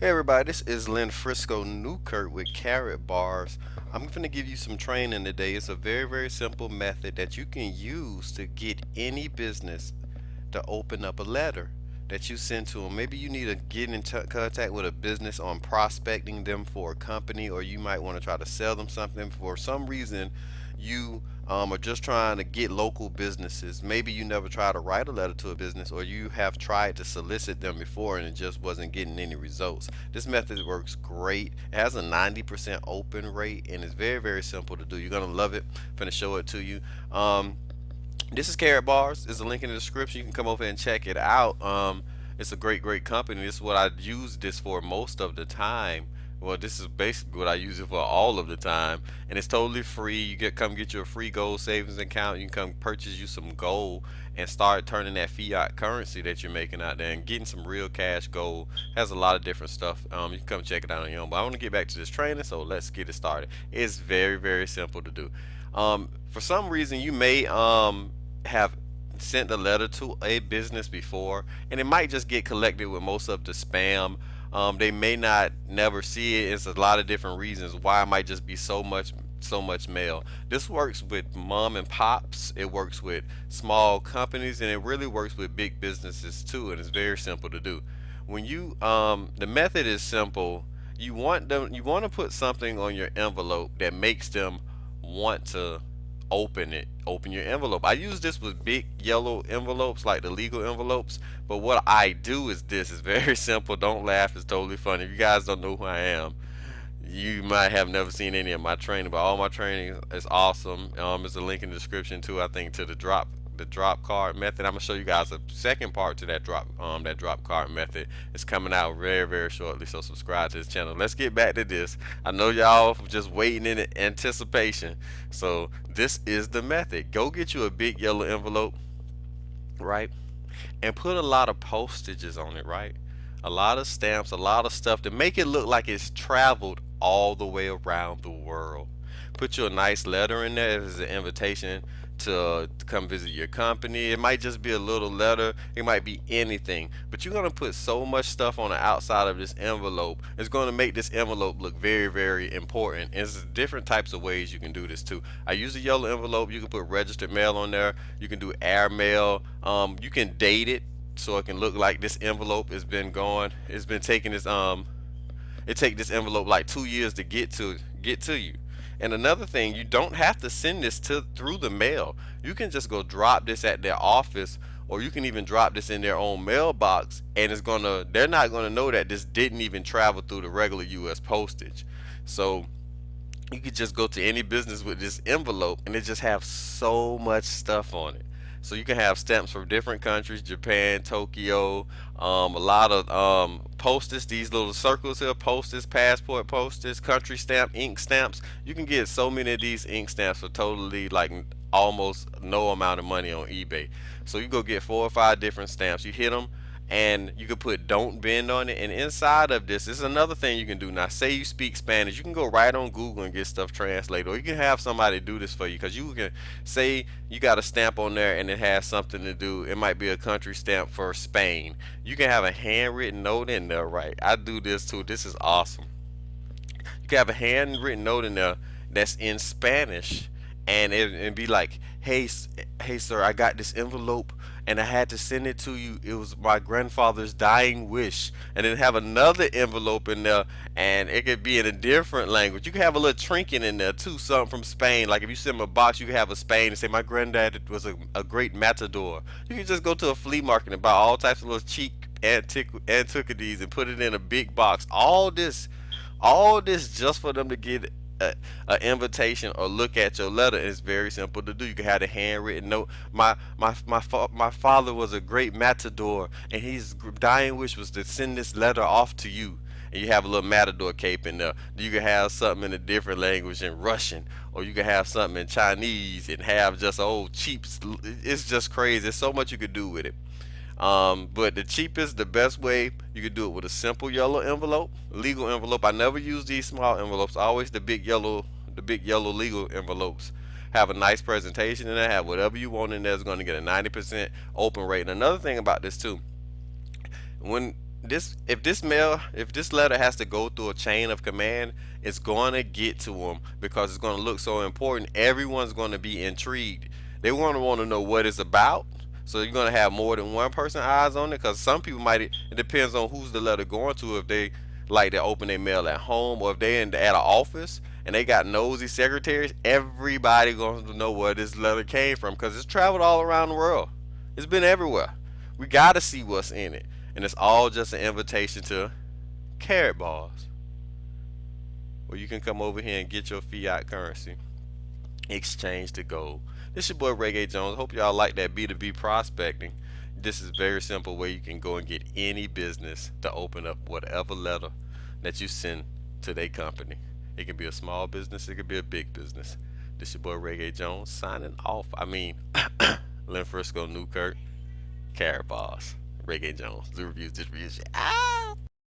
Hey everybody, this is Lynn Frisco Newkirk with Karatbars. I'm going to give you some training today. It's a very simple method that you can use to get any business to open up a letter that you send to them. Maybe you need to get in contact with a business on prospecting them for a company, or you might want to try to sell them something. For some reason, you are just trying to get local businesses. Maybe you never tried to write a letter to a business, or you have tried to solicit them before and it just wasn't getting any results. This method works great. It has a 90% open rate and it's very simple to do. You're gonna love it. I'm gonna show it to you. This is Karatbars. There's a link in the description. You can come over and check it out. It's a great company. This is what I use this for most of the time. Well, this is basically what I use it for all of the time, and it's totally free. You come get your free gold savings account. You can come purchase you some gold and start turning that fiat currency that you're making out there and getting some real cash gold. Has a lot of different stuff. You can come check it out on your own. But I want to get back to this training, so let's get it started. It's very simple to do. For some reason, you may have sent a letter to a business before, and it might just get collected with most of the spam. They may not never see it. It's a lot of different reasons why it might just be so much mail. This works with mom and pops. It works with small companies, and it really works with big businesses too. And it's very simple to do. When you the method is simple. You want to put something on your envelope that makes them want to open your envelope. I use this with big yellow envelopes, like the legal envelopes, but what I do is this is very simple. Don't laugh, it's totally funny. If you guys don't know who I am, you might have never seen any of my training, but all my training is awesome. There's a link in the description too, I think, to the drop card method. I'm gonna show you guys a second part to that drop card method. It's coming out very shortly, so subscribe to this channel. Let's get back to this. I know y'all just waiting in anticipation. So this is the method. Go get you a big yellow envelope, right? And put a lot of postages on it, right? A lot of stamps, a lot of stuff to make it look like it's traveled all the way around the world. Put you a nice letter in there as an invitation to come visit your company. It might just be a little letter, it might be anything, but you're going to put so much stuff on the outside of this envelope. It's going to make this envelope look very important. And there's different types of ways you can do this too. I use a yellow envelope. You can put registered mail on there. You can do air mail. You can date it so it can look like this envelope has been going. It's been taking this it take this envelope like 2 years to get to you. And another thing, you don't have to send this through the mail. You can just go drop this at their office, or you can even drop this in their own mailbox, and they're not gonna know that this didn't even travel through the regular US postage. So you could just go to any business with this envelope and it just have so much stuff on it. So you can have stamps from different countries: Japan, Tokyo, a lot of postage, these little circles here, postage, passport postage, country stamp, ink stamps. You can get so many of these ink stamps for totally like almost no amount of money on eBay. So you go get 4 or 5 different stamps, you hit them, and you can put "don't bend" on it. And inside of this is another thing you can do. Now, say you speak Spanish, you can go right on Google and get stuff translated, or you can have somebody do this for you, because you can say you got a stamp on there and it has something to do. It might be a country stamp for Spain. You can have a handwritten note in there, right? I do this too. This is awesome. You can have a handwritten note in there that's in Spanish, and be like, hey sir, I got this envelope and I had to send it to you. It was my grandfather's dying wish. And then have another envelope in there, and it could be in a different language. You can have a little trinket in there too, something from Spain. Like if you send them a box, you can have a Spain and say, my granddad was a great matador. You can just go to a flea market and buy all types of little cheap antiquities and put it in a big box. All this just for them to get a invitation or look at your letter. Is very simple to do. You can have a handwritten note. My father was a great matador, and his dying wish was to send this letter off to you. And you have a little matador cape in there. You can have something in a different language, in Russian, or you can have something in Chinese, and have just old cheap. It's just crazy. There's so much you could do with it. But the cheapest, the best way, you could do it with a simple yellow envelope, legal envelope. I never use these small envelopes. Always the big yellow legal envelopes. Have a nice presentation in there. Have whatever you want in there. Is going to get a 90% open rate. And another thing about this too, when this if this letter has to go through a chain of command, it's going to get to them because it's going to look so important. Everyone's going to be intrigued. They want to know what it's about. So you're going to have more than one person eyes on it because some people might. It depends on who's the letter going to. If they like to open their mail at home or if they're at an office and they got nosy secretaries, everybody going to know where this letter came from because it's traveled all around the world. It's been everywhere. We got to see what's in it, and it's all just an invitation to Karatbars, where you can come over here and get your fiat currency, exchange to gold. This your boy Reggae Jones. Hope y'all like that B2B prospecting. This is very simple way you can go and get any business to open up whatever letter that you send to their company. It can be a small business, it could be a big business. This your boy Reggae Jones signing off. Lynn Frisco, Newkirk, Karatbars, Reggae Jones. The reviews, distribution. Ah!